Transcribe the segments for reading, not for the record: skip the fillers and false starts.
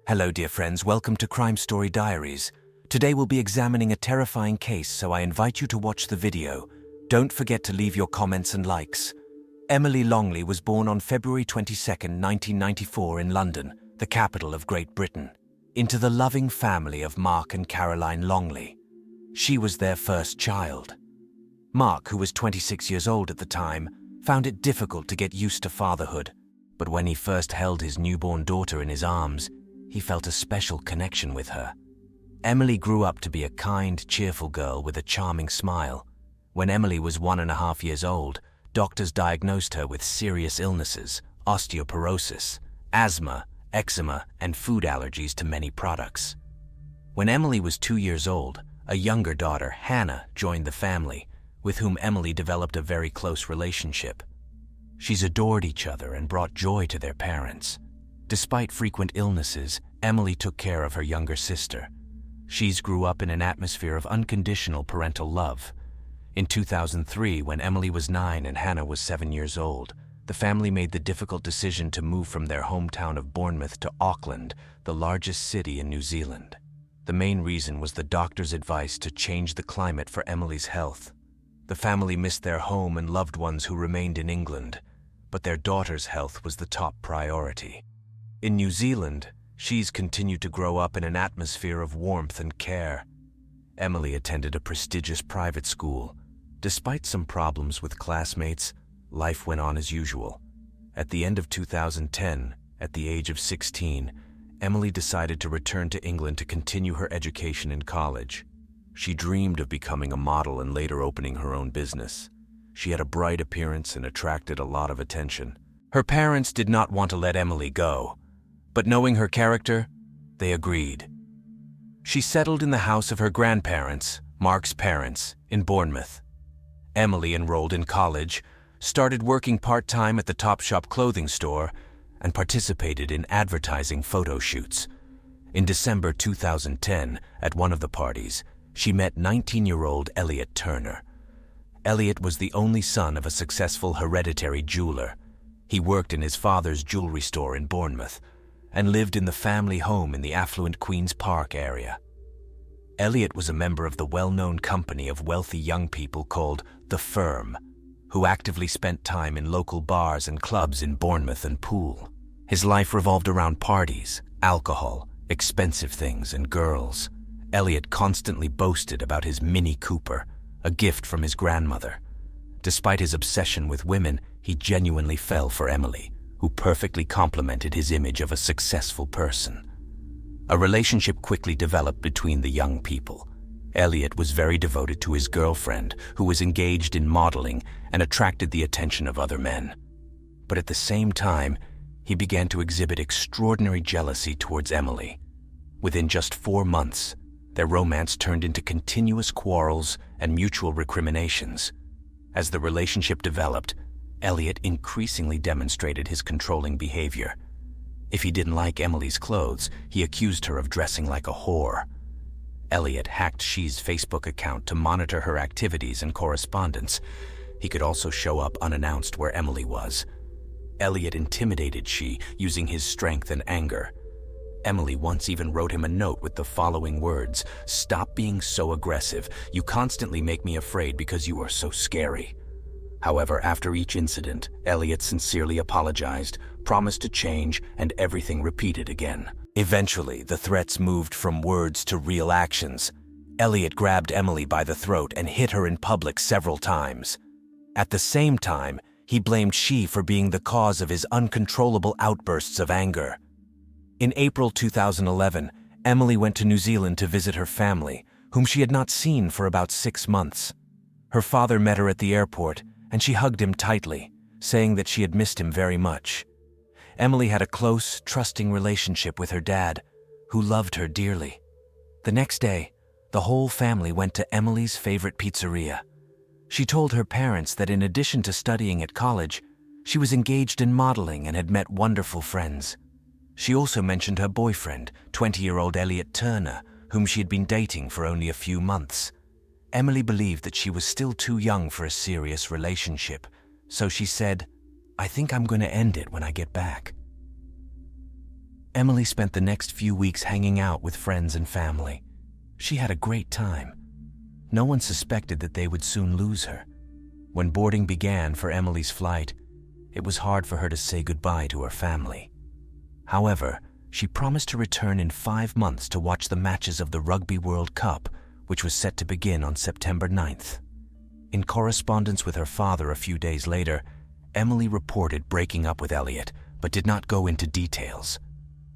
Hello dear friends, welcome to Crime Story Diaries. Today we'll be examining a terrifying case, so I invite you to watch the video. Don't forget to leave your comments and likes. Emily Longley was born on February 22, 1994 in London, the capital of Great Britain, into the loving family of Mark and Caroline Longley. She was their first child. Mark, who was 26 years old at the time, found it difficult to get used to fatherhood, but when he first held his newborn daughter in his arms, he felt a special connection with her. Emily grew up to be a kind, cheerful girl with a charming smile. When Emily was 1.5 years old, doctors diagnosed her with serious illnesses, osteoporosis, asthma, eczema, and food allergies to many products. When Emily was 2 years old, a younger daughter, Hannah, joined the family, with whom Emily developed a very close relationship. She's adored each other and brought joy to their parents. Despite frequent illnesses, Emily took care of her younger sister. She's grew up in an atmosphere of unconditional parental love. In 2003, when Emily was 9 and Hannah was 7 years old, the family made the difficult decision to move from their hometown of Bournemouth to Auckland, the largest city in New Zealand. The main reason was the doctor's advice to change the climate for Emily's health. The family missed their home and loved ones who remained in England, but their daughter's health was the top priority. In New Zealand, she's continued to grow up in an atmosphere of warmth and care. Emily attended a prestigious private school. Despite some problems with classmates, life went on as usual. At the end of 2010, at the age of 16, Emily decided to return to England to continue her education in college. She dreamed of becoming a model and later opening her own business. She had a bright appearance and attracted a lot of attention. Her parents did not want to let Emily go, but knowing her character, they agreed. She settled in the house of her grandparents, Mark's parents, in Bournemouth. Emily enrolled in college, started working part-time at the Topshop clothing store, and participated in advertising photo shoots. In December 2010, at one of the parties, she met 19-year-old Elliot Turner. Elliot was the only son of a successful hereditary jeweler. He worked in his father's jewelry store in Bournemouth and lived in the family home in the affluent Queen's Park area. Elliot was a member of the well-known company of wealthy young people called The Firm, who actively spent time in local bars and clubs in Bournemouth and Poole. His life revolved around parties, alcohol, expensive things, and girls. Elliot constantly boasted about his Mini Cooper, a gift from his grandmother. Despite his obsession with women, he genuinely fell for Emily, who perfectly complemented his image of a successful person. A relationship quickly developed between the young people. Elliot was very devoted to his girlfriend, who was engaged in modeling and attracted the attention of other men. But at the same time, he began to exhibit extraordinary jealousy towards Emily. Within just 4 months, their romance turned into continuous quarrels and mutual recriminations. As the relationship developed, Elliot increasingly demonstrated his controlling behavior. If he didn't like Emily's clothes, he accused her of dressing like a whore. Elliot hacked She's Facebook account to monitor her activities and correspondence. He could also show up unannounced where Emily was. Elliot intimidated She using his strength and anger. Emily once even wrote him a note with the following words: "Stop being so aggressive. You constantly make me afraid because you are so scary." However, after each incident, Elliot sincerely apologized, promised to change, and everything repeated again. Eventually, the threats moved from words to real actions. Elliot grabbed Emily by the throat and hit her in public several times. At the same time, he blamed She for being the cause of his uncontrollable outbursts of anger. In April 2011, Emily went to New Zealand to visit her family, whom she had not seen for about 6 months. Her father met her at the airport, and she hugged him tightly, saying that she had missed him very much. Emily had a close, trusting relationship with her dad, who loved her dearly. The next day, the whole family went to Emily's favorite pizzeria. She told her parents that in addition to studying at college, she was engaged in modeling and had met wonderful friends. She also mentioned her boyfriend, 20-year-old Elliot Turner, whom she had been dating for only a few months. Emily believed that she was still too young for a serious relationship, so she said, "I think I'm going to end it when I get back." Emily spent the next few weeks hanging out with friends and family. She had a great time. No one suspected that they would soon lose her. When boarding began for Emily's flight, it was hard for her to say goodbye to her family. However, she promised to return in 5 months to watch the matches of the Rugby World Cup, which was set to begin on September 9th. In correspondence with her father a few days later, Emily reported breaking up with Elliot, but did not go into details.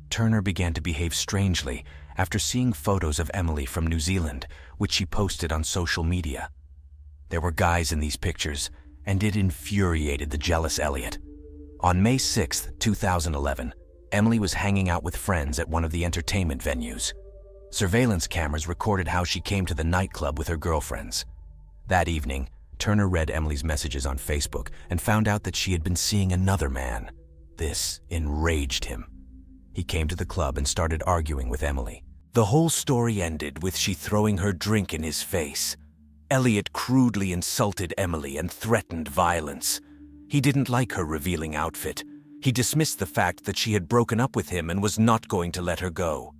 Turner began to behave strangely after seeing photos of Emily from New Zealand, which she posted on social media. There were guys in these pictures, and it infuriated the jealous Elliot. On May 6, 2011, Emily was hanging out with friends at one of the entertainment venues. Surveillance cameras recorded how she came to the nightclub with her girlfriends. That evening, Turner read Emily's messages on Facebook and found out that she had been seeing another man. This enraged him. He came to the club and started arguing with Emily. The whole story ended with she throwing her drink in his face. Elliot crudely insulted Emily and threatened violence. He didn't like her revealing outfit. He dismissed the fact that she had broken up with him and was not going to let her go.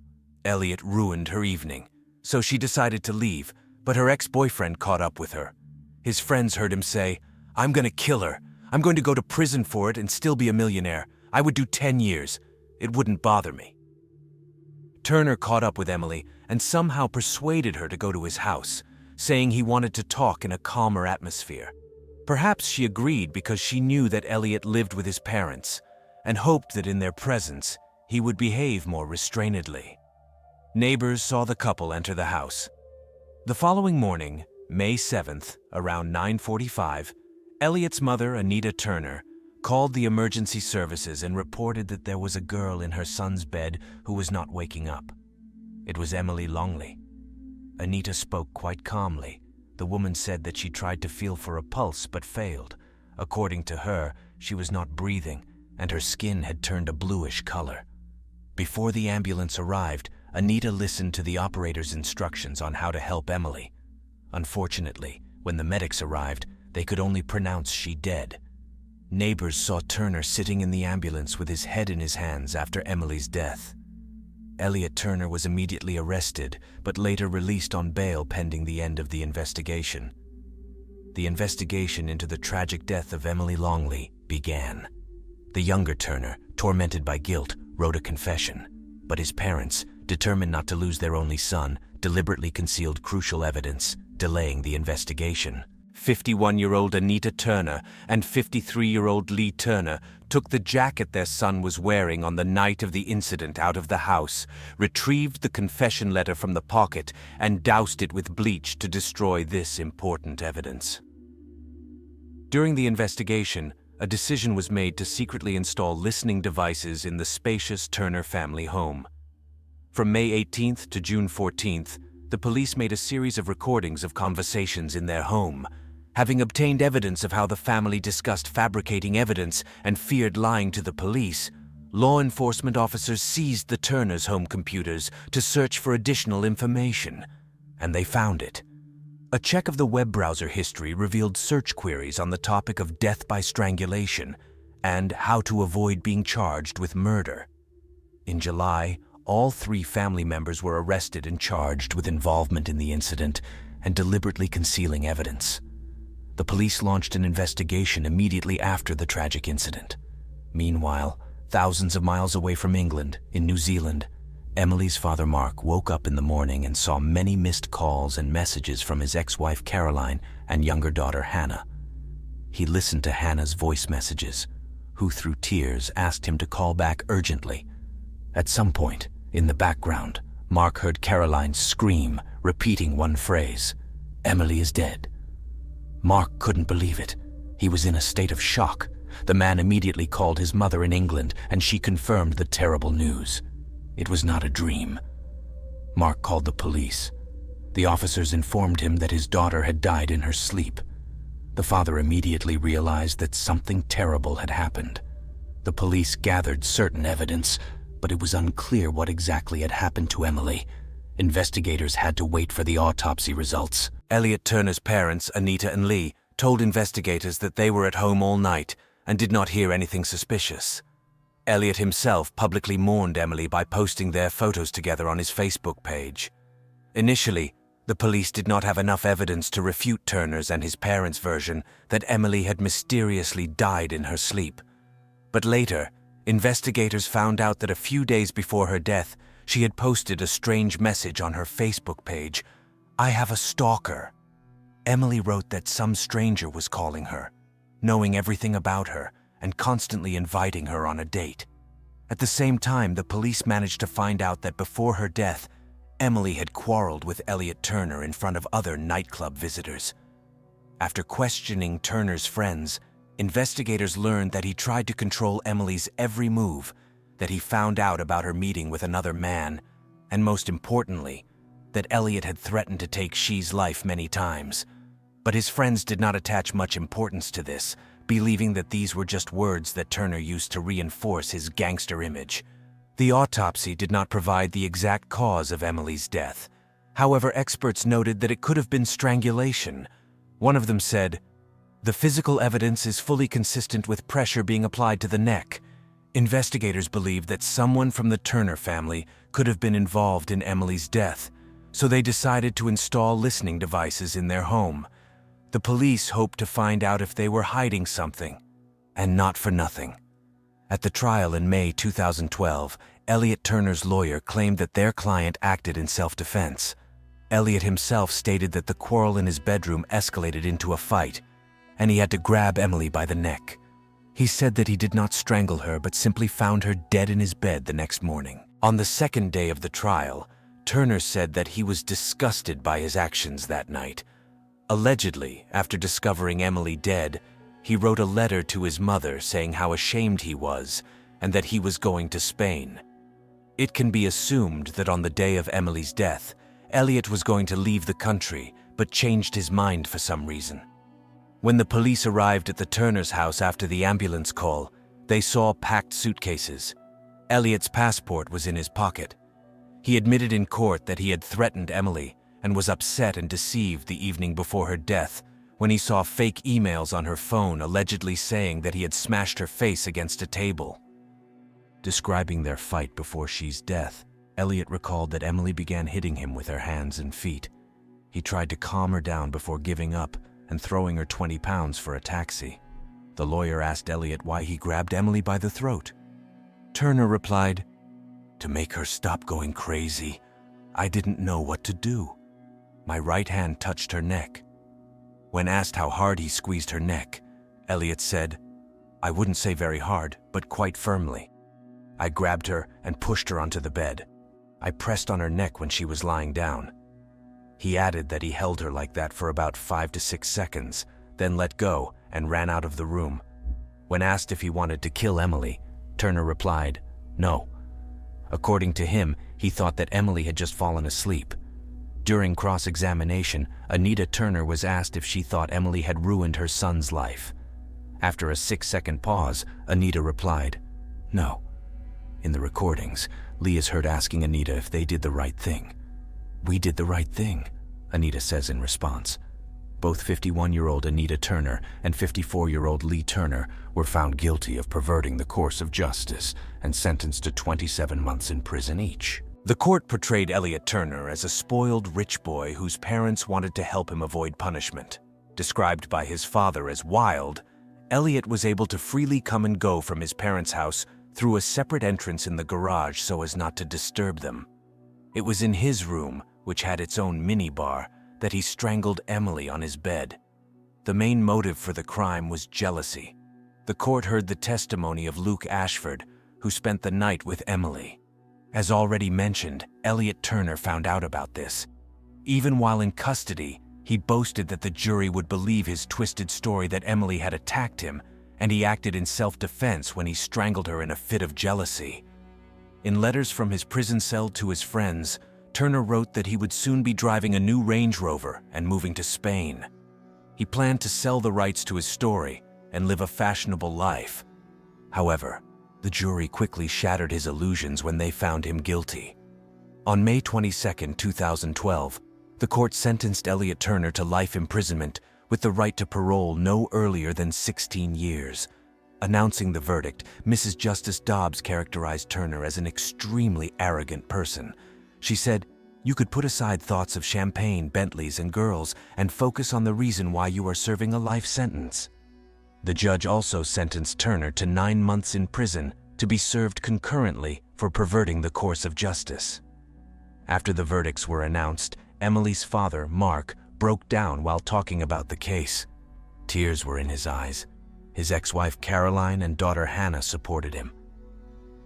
Elliot ruined her evening, so she decided to leave, but her ex-boyfriend caught up with her. His friends heard him say, "I'm going to kill her. I'm going to go to prison for it and still be a millionaire. I would do 10 years. It wouldn't bother me." Turner caught up with Emily and somehow persuaded her to go to his house, saying he wanted to talk in a calmer atmosphere. Perhaps she agreed because she knew that Elliot lived with his parents and hoped that in their presence he would behave more restrainedly. Neighbors saw the couple enter the house. The following morning, May 7th, around 9:45, Elliot's mother, Anita Turner, called the emergency services and reported that there was a girl in her son's bed who was not waking up. It was Emily Longley. Anita spoke quite calmly. The woman said that she tried to feel for a pulse but failed. According to her, she was not breathing, and her skin had turned a bluish color. Before the ambulance arrived, Anita listened to the operator's instructions on how to help Emily. Unfortunately, when the medics arrived, they could only pronounce she dead. Neighbors saw Turner sitting in the ambulance with his head in his hands after Emily's death. Elliot Turner was immediately arrested, but later released on bail pending the end of the investigation. The investigation into the tragic death of Emily Longley began. The younger Turner, tormented by guilt, wrote a confession, but his parents, determined not to lose their only son, deliberately concealed crucial evidence, delaying the investigation. 51-year-old Anita Turner and 53-year-old Lee Turner took the jacket their son was wearing on the night of the incident out of the house, retrieved the confession letter from the pocket, and doused it with bleach to destroy this important evidence. During the investigation, a decision was made to secretly install listening devices in the spacious Turner family home. From May 18th to June 14th, the police made a series of recordings of conversations in their home. Having obtained evidence of how the family discussed fabricating evidence and feared lying to the police, law enforcement officers seized the Turners' home computers to search for additional information, and they found it. A check of the web browser history revealed search queries on the topic of death by strangulation and how to avoid being charged with murder. In July, all 3 family members were arrested and charged with involvement in the incident and deliberately concealing evidence. The police launched an investigation immediately after the tragic incident. Meanwhile, thousands of miles away from England, in New Zealand, Emily's father Mark woke up in the morning and saw many missed calls and messages from his ex-wife Caroline and younger daughter Hannah. He listened to Hannah's voice messages, who through tears asked him to call back urgently. At some point, in the background, Mark heard Caroline scream, repeating one phrase, "Emily is dead." Mark couldn't believe it. He was in a state of shock. The man immediately called his mother in England, and she confirmed the terrible news. It was not a dream. Mark called the police. The officers informed him that his daughter had died in her sleep. The father immediately realized that something terrible had happened. The police gathered certain evidence, but it was unclear what exactly had happened to Emily. Investigators had to wait for the autopsy results. Elliot Turner's parents, Anita and Lee, told investigators that they were at home all night and did not hear anything suspicious. Elliot himself publicly mourned Emily by posting their photos together on his Facebook page. Initially, the police did not have enough evidence to refute Turner's and his parents' version that Emily had mysteriously died in her sleep. But later, investigators found out that a few days before her death, she had posted a strange message on her Facebook page. "I have a stalker." Emily wrote that some stranger was calling her, knowing everything about her, and constantly inviting her on a date. At the same time, the police managed to find out that before her death, Emily had quarreled with Elliot Turner in front of other nightclub visitors. After questioning Turner's friends, investigators learned that he tried to control Emily's every move, that he found out about her meeting with another man, and most importantly, that Elliot had threatened to take She's life many times. But his friends did not attach much importance to this, believing that these were just words that Turner used to reinforce his gangster image. The autopsy did not provide the exact cause of Emily's death. However, experts noted that it could have been strangulation. One of them said, "The physical evidence is fully consistent with pressure being applied to the neck." Investigators believed that someone from the Turner family could have been involved in Emily's death, so they decided to install listening devices in their home. The police hoped to find out if they were hiding something, and not for nothing. At the trial in May 2012, Elliot Turner's lawyer claimed that their client acted in self-defense. Elliot himself stated that the quarrel in his bedroom escalated into a fight, and he had to grab Emily by the neck. He said that he did not strangle her but simply found her dead in his bed the next morning. On the second day of the trial, Turner said that he was disgusted by his actions that night. Allegedly, after discovering Emily dead, he wrote a letter to his mother saying how ashamed he was and that he was going to Spain. It can be assumed that on the day of Emily's death, Elliot was going to leave the country but changed his mind for some reason. When the police arrived at the Turners' house after the ambulance call, they saw packed suitcases. Elliot's passport was in his pocket. He admitted in court that he had threatened Emily and was upset and deceived the evening before her death when he saw fake emails on her phone allegedly saying that he had smashed her face against a table. Describing their fight before She's death, Elliot recalled that Emily began hitting him with her hands and feet. He tried to calm her down before giving up and throwing her 20 pounds for a taxi. The lawyer asked Elliot why he grabbed Emily by the throat. Turner replied, "To make her stop going crazy. I didn't know what to do. My right hand touched her neck." When asked how hard he squeezed her neck, Elliot said, "I wouldn't say very hard, but quite firmly. I grabbed her and pushed her onto the bed. I pressed on her neck when she was lying down." He added that he held her like that for about 5 to 6 seconds, then let go and ran out of the room. When asked if he wanted to kill Emily, Turner replied, "No." According to him, he thought that Emily had just fallen asleep. During cross-examination, Anita Turner was asked if she thought Emily had ruined her son's life. After a 6-second pause, Anita replied, "No." In the recordings, Lee is heard asking Anita if they did the right thing. "We did the right thing," Anita says in response. Both 51-year-old Anita Turner and 54-year-old Lee Turner were found guilty of perverting the course of justice and sentenced to 27 months in prison each. The court portrayed Elliot Turner as a spoiled rich boy whose parents wanted to help him avoid punishment. Described by his father as wild, Elliot was able to freely come and go from his parents' house through a separate entrance in the garage so as not to disturb them. It was in his room, which had its own minibar, that he strangled Emily on his bed. The main motive for the crime was jealousy. The court heard the testimony of Luke Ashford, who spent the night with Emily. As already mentioned, Elliot Turner found out about this. Even while in custody, he boasted that the jury would believe his twisted story that Emily had attacked him, and he acted in self-defense when he strangled her in a fit of jealousy. In letters from his prison cell to his friends, Turner wrote that he would soon be driving a new Range Rover and moving to Spain. He planned to sell the rights to his story and live a fashionable life. However, the jury quickly shattered his illusions when they found him guilty. On May 22, 2012, the court sentenced Elliot Turner to life imprisonment with the right to parole no earlier than 16 years. Announcing the verdict, Mrs. Justice Dobbs characterized Turner as an extremely arrogant person. She said, "You could put aside thoughts of champagne, Bentleys, and girls and focus on the reason why you are serving a life sentence." The judge also sentenced Turner to 9 months in prison to be served concurrently for perverting the course of justice. After the verdicts were announced, Emily's father, Mark, broke down while talking about the case. Tears were in his eyes. His ex-wife Caroline and daughter Hannah supported him.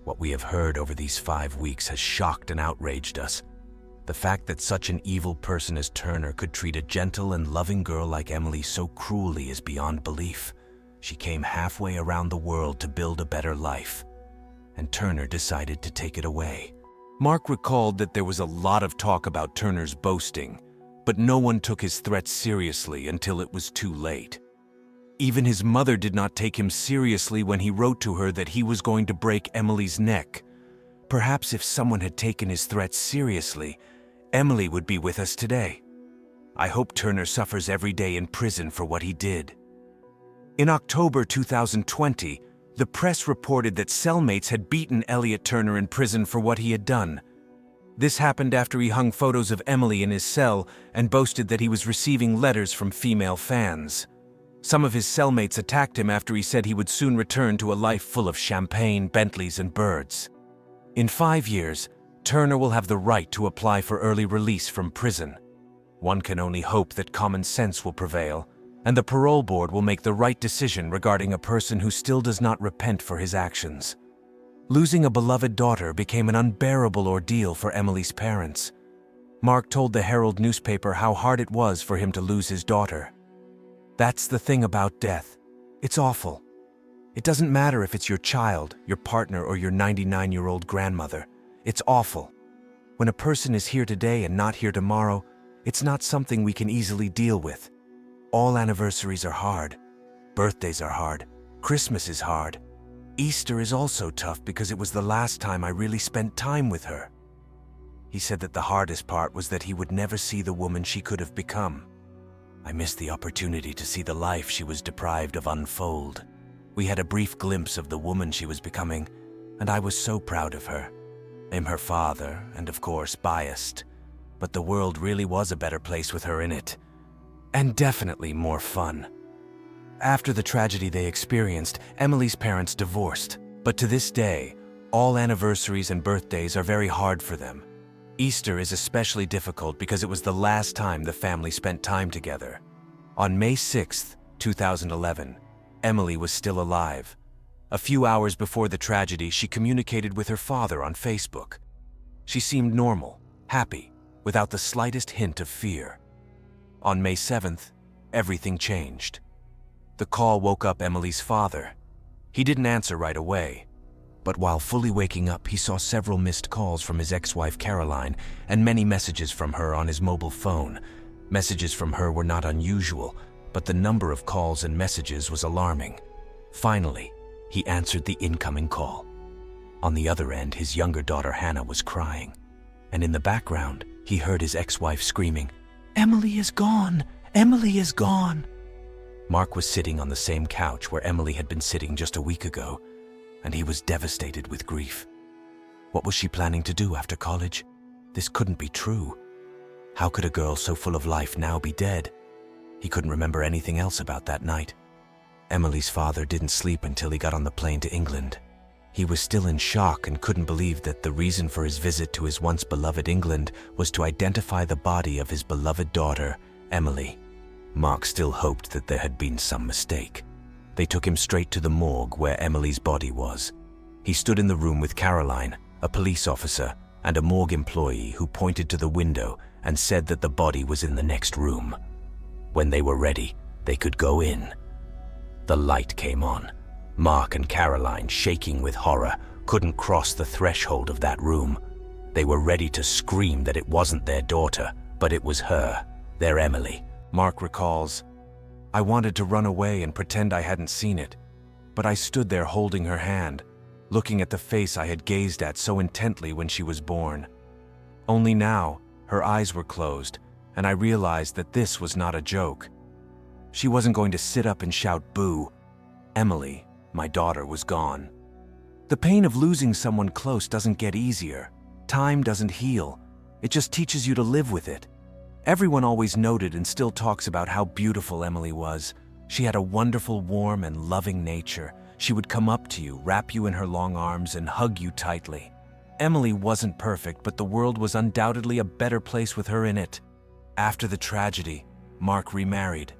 "What we have heard over these 5 weeks has shocked and outraged us. The fact that such an evil person as Turner could treat a gentle and loving girl like Emily so cruelly is beyond belief. She came halfway around the world to build a better life, and Turner decided to take it away." Mark recalled that there was a lot of talk about Turner's boasting, but no one took his threats seriously until it was too late. Even his mother did not take him seriously when he wrote to her that he was going to break Emily's neck. Perhaps if someone had taken his threats seriously, Emily would be with us today. I hope Turner suffers every day in prison for what he did. In October 2020, the press reported that cellmates had beaten Elliot Turner in prison for what he had done. This happened after he hung photos of Emily in his cell and boasted that he was receiving letters from female fans. Some of his cellmates attacked him after he said he would soon return to a life full of champagne, Bentleys, and birds. In 5 years, Turner will have the right to apply for early release from prison. One can only hope that common sense will prevail, and the parole board will make the right decision regarding a person who still does not repent for his actions. Losing a beloved daughter became an unbearable ordeal for Emily's parents. Mark told the Herald newspaper how hard it was for him to lose his daughter. "That's the thing about death. It's awful. It doesn't matter if it's your child, your partner, or your 99-year-old grandmother. It's awful. When a person is here today and not here tomorrow, it's not something we can easily deal with. All anniversaries are hard. Birthdays are hard. Christmas is hard. Easter is also tough because it was the last time I really spent time with her." He said that the hardest part was that he would never see the woman she could have become. "I missed the opportunity to see the life she was deprived of unfold. We had a brief glimpse of the woman she was becoming, and I was so proud of her. I'm her father, and of course biased, but the world really was a better place with her in it. And definitely more fun." After the tragedy they experienced, Emily's parents divorced, but to this day, all anniversaries and birthdays are very hard for them. Easter is especially difficult because it was the last time the family spent time together. On May 6, 2011, Emily was still alive. A few hours before the tragedy, she communicated with her father on Facebook. She seemed normal, happy, without the slightest hint of fear. On May 7th, everything changed. The call woke up Emily's father. He didn't answer right away, but while fully waking up, he saw several missed calls from his ex-wife Caroline and many messages from her on his mobile phone. Messages from her were not unusual, but the number of calls and messages was alarming. Finally, he answered the incoming call. On the other end, his younger daughter Hannah was crying, and in the background, he heard his ex-wife screaming, "Emily is gone! Emily is gone!" Mark was sitting on the same couch where Emily had been sitting just a week ago, and he was devastated with grief. What was she planning to do after college? This couldn't be true. How could a girl so full of life now be dead? He couldn't remember anything else about that night. Emily's father didn't sleep until he got on the plane to England. He was still in shock and couldn't believe that the reason for his visit to his once beloved England was to identify the body of his beloved daughter, Emily. Mark still hoped that there had been some mistake. They took him straight to the morgue where Emily's body was. He stood in the room with Caroline, a police officer, and a morgue employee who pointed to the window and said that the body was in the next room. When they were ready, they could go in. The light came on. Mark and Caroline, shaking with horror, couldn't cross the threshold of that room. They were ready to scream that it wasn't their daughter, but it was her, their Emily. Mark recalls, "I wanted to run away and pretend I hadn't seen it, but I stood there holding her hand, looking at the face I had gazed at so intently when she was born. Only now, her eyes were closed, and I realized that this was not a joke. She wasn't going to sit up and shout boo. Emily My daughter was gone. The pain of losing someone close doesn't get easier. Time doesn't heal. It just teaches you to live with it. Everyone always noted and still talks about how beautiful Emily was. She had a wonderful, warm, and loving nature. She would come up to you, wrap you in her long arms, and hug you tightly. Emily wasn't perfect, but the world was undoubtedly a better place with her in it. After the tragedy, Mark remarried.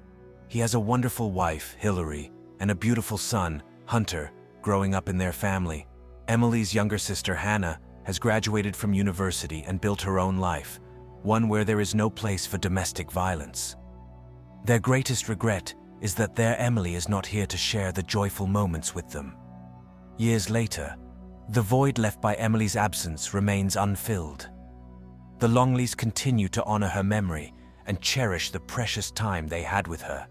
He has a wonderful wife, Hillary, and a beautiful son, Hunter, growing up in their family. Emily's younger sister, Hannah, has graduated from university and built her own life, one where there is no place for domestic violence. Their greatest regret is that their Emily is not here to share the joyful moments with them. Years later, the void left by Emily's absence remains unfilled. The Longleys continue to honor her memory and cherish the precious time they had with her.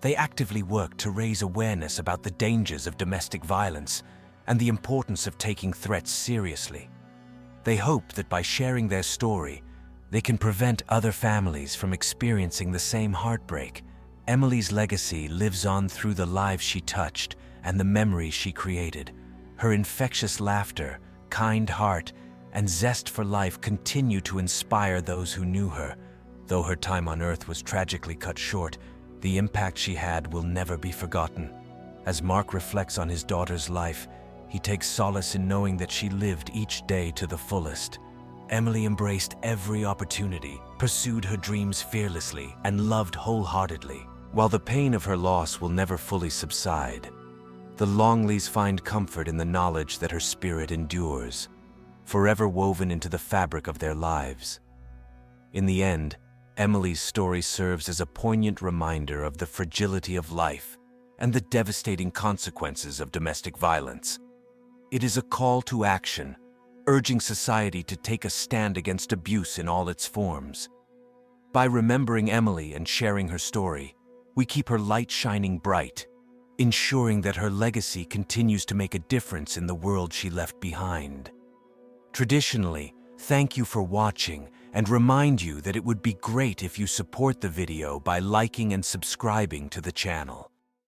They actively work to raise awareness about the dangers of domestic violence and the importance of taking threats seriously. They hope that by sharing their story, they can prevent other families from experiencing the same heartbreak. Emily's legacy lives on through the lives she touched and the memories she created. Her infectious laughter, kind heart, and zest for life continue to inspire those who knew her. Though her time on Earth was tragically cut short, the impact she had will never be forgotten. As Mark reflects on his daughter's life, he takes solace in knowing that she lived each day to the fullest. Emily embraced every opportunity, pursued her dreams fearlessly, and loved wholeheartedly. While the pain of her loss will never fully subside, the Longleys find comfort in the knowledge that her spirit endures, forever woven into the fabric of their lives. In the end, Emily's story serves as a poignant reminder of the fragility of life and the devastating consequences of domestic violence. It is a call to action, urging society to take a stand against abuse in all its forms. By remembering Emily and sharing her story, we keep her light shining bright, ensuring that her legacy continues to make a difference in the world she left behind. Traditionally, thank you for watching, and remind you that it would be great if you support the video by liking and subscribing to the channel.